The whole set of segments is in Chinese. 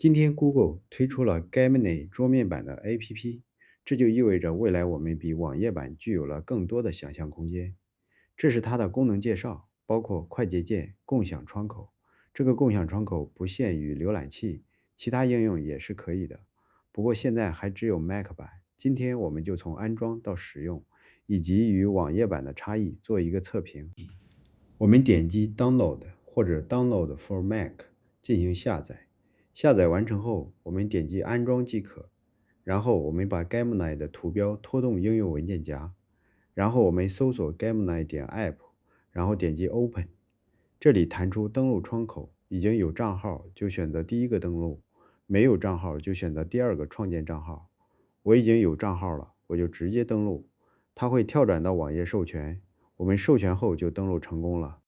今天 Google 推出了 Gemini 桌面版的 APP，这就意味着未来我们比网页版具有了更多的想象空间。这是它的功能介绍，包括快捷键、共享窗口。这个共享窗口不限于浏览器，其他应用也是可以的。不过现在还只有 Mac 版。今天我们就从安装到使用，以及与网页版的差异做一个测评。我们点击 Download 或者 Download for Mac 进行下载。下载完成后，我们点击安装即可。然后我们把 Gemini 的图标拖动应用文件夹，然后我们搜索 Gemini.app， 然后点击 Open。这里弹出登录窗口，已经有账号就选择第一个登录，没有账号就选择第二个创建账号。我已经有账号了，我就直接登录，它会跳转到网页授权，我们授权后就登录成功了。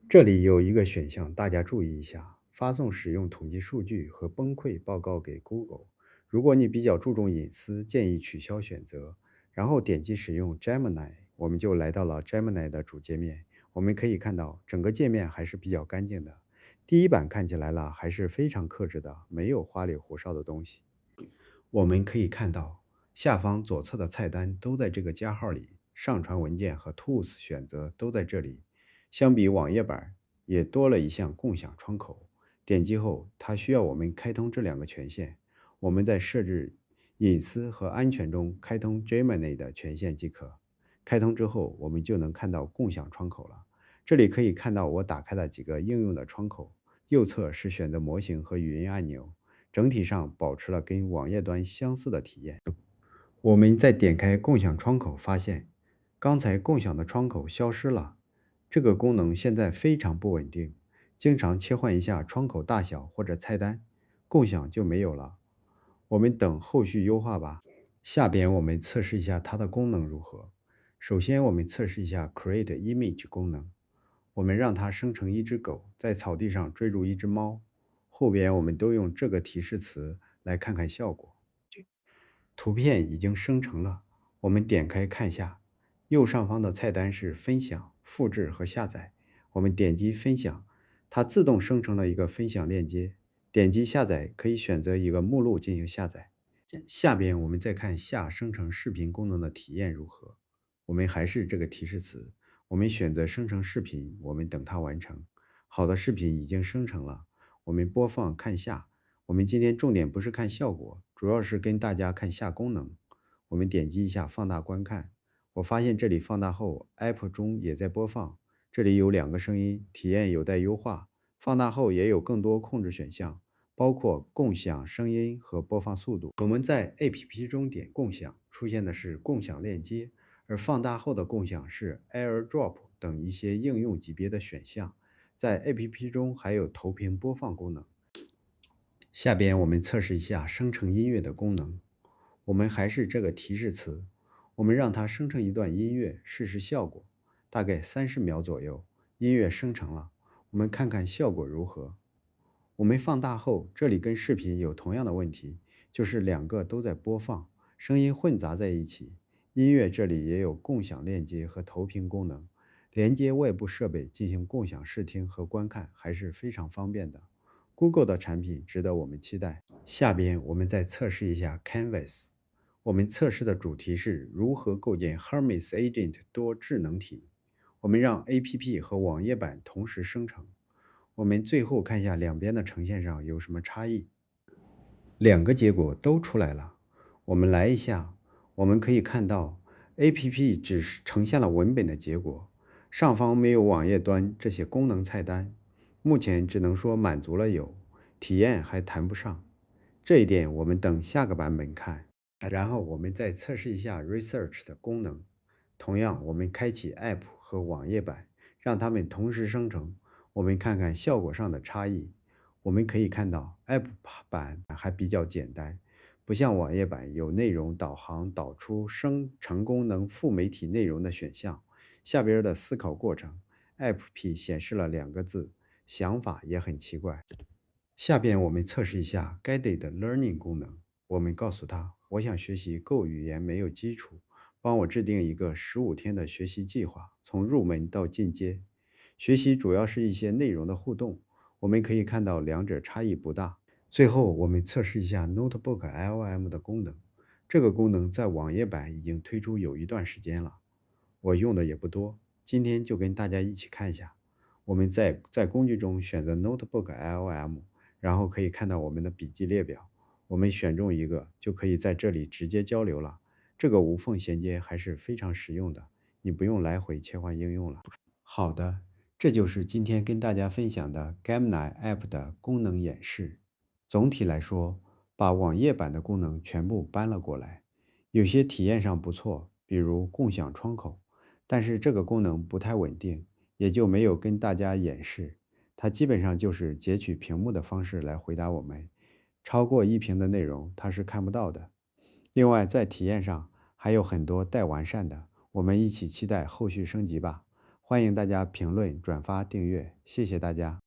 这里有一个选项，大家注意一下：发送使用统计数据和崩溃报告给 Google。如果你比较注重隐私，建议取消选择，然后点击使用 Gemini，我们就来到了 Gemini 的主界面。我们可以看到，整个界面还是比较干净的。第一版看起来了还是非常克制的，没有花里胡哨的东西。我们可以看到，下方左侧的菜单都在这个加号里，上传文件和 Tools 选择都在这里。相比网页版，也多了一项共享窗口。点击后，它需要我们开通这两个权限。我们在设置隐私和安全中开通 Gemini 的权限即可。开通之后，我们就能看到共享窗口了。这里可以看到我打开了几个应用的窗口，右侧是选择模型和语音按钮。整体上保持了跟网页端相似的体验。我们再点开共享窗口，发现刚才共享的窗口消失了。这个功能现在非常不稳定，经常切换一下窗口大小或者菜单，共享就没有了。我们等后续优化吧。下边我们测试一下它的功能如何。首先我们测试一下 Create Image 功能。我们让它生成一只狗在草地上追逐一只猫，后边我们都用这个提示词来看看效果。图片已经生成了，我们点开看下，右上方的菜单是分享、复制和下载。我们点击分享，它自动生成了一个分享链接。点击下载，可以选择一个目录进行下载。下边我们再看下生成视频功能的体验如何。我们还是这个提示词，我们选择生成视频，我们等它完成。好的视频已经生成了，我们播放看下。我们今天重点不是看效果，主要是跟大家看下功能。我们点击一下放大观看，我发现这里放大后 App 中也在播放，这里有两个声音，体验有待优化。放大后也有更多控制选项，包括共享声音和播放速度。我们在 APP 中点共享，出现的是共享链接，而放大后的共享是 AirDrop 等一些应用级别的选项。在 APP 中还有投屏播放功能。下边我们测试一下生成音乐的功能。我们还是这个提示词，我们让它生成一段音乐，试试效果。大概30秒左右，音乐生成了。我们看看效果如何。我们放大后，这里跟视频有同样的问题，就是两个都在播放，声音混杂在一起。音乐这里也有共享链接和投屏功能，连接外部设备进行共享视听和观看还是非常方便的。Google 的产品值得我们期待。下边我们再测试一下 Canvas。我们测试的主题是如何构建 Hermes Agent 多智能体。我们让 APP 和网页版同时生成。我们最后看一下两边的呈现上有什么差异。两个结果都出来了。我们来一下，我们可以看到 APP 只是呈现了文本的结果，上方没有网页端这些功能菜单，目前只能说满足了有，体验还谈不上。这一点我们等下个版本看。然后我们再测试一下 Research 的功能。同样，我们开启 App 和网页版，让它们同时生成。我们看看效果上的差异。我们可以看到 App 版还比较简单，不像网页版有内容导航、导出生成功能副媒体内容的选项。下边的思考过程 ，App 显示了两个字，想法也很奇怪。下边我们测试一下 Guided Learning 功能。我们告诉他，我想学习Go 语言没有基础，帮我制定一个15天的学习计划，从入门到进阶。学习主要是一些内容的互动，我们可以看到两者差异不大。最后，我们测试一下 Notebook LM 的功能。这个功能在网页版已经推出有一段时间了，我用的也不多，今天就跟大家一起看一下。我们在工具中选择 Notebook LM，然后可以看到我们的笔记列表。我们选中一个，就可以在这里直接交流了。这个无缝衔接还是非常实用的，你不用来回切换应用了。好的，这就是今天跟大家分享的 Gemini App 的功能演示。总体来说，把网页版的功能全部搬了过来，有些体验上不错，比如共享窗口，但是这个功能不太稳定，也就没有跟大家演示。它基本上就是截取屏幕的方式来回答我们，超过一屏的内容它是看不到的。另外，在体验上还有很多待完善的，我们一起期待后续升级吧。欢迎大家评论、转发、订阅，谢谢大家。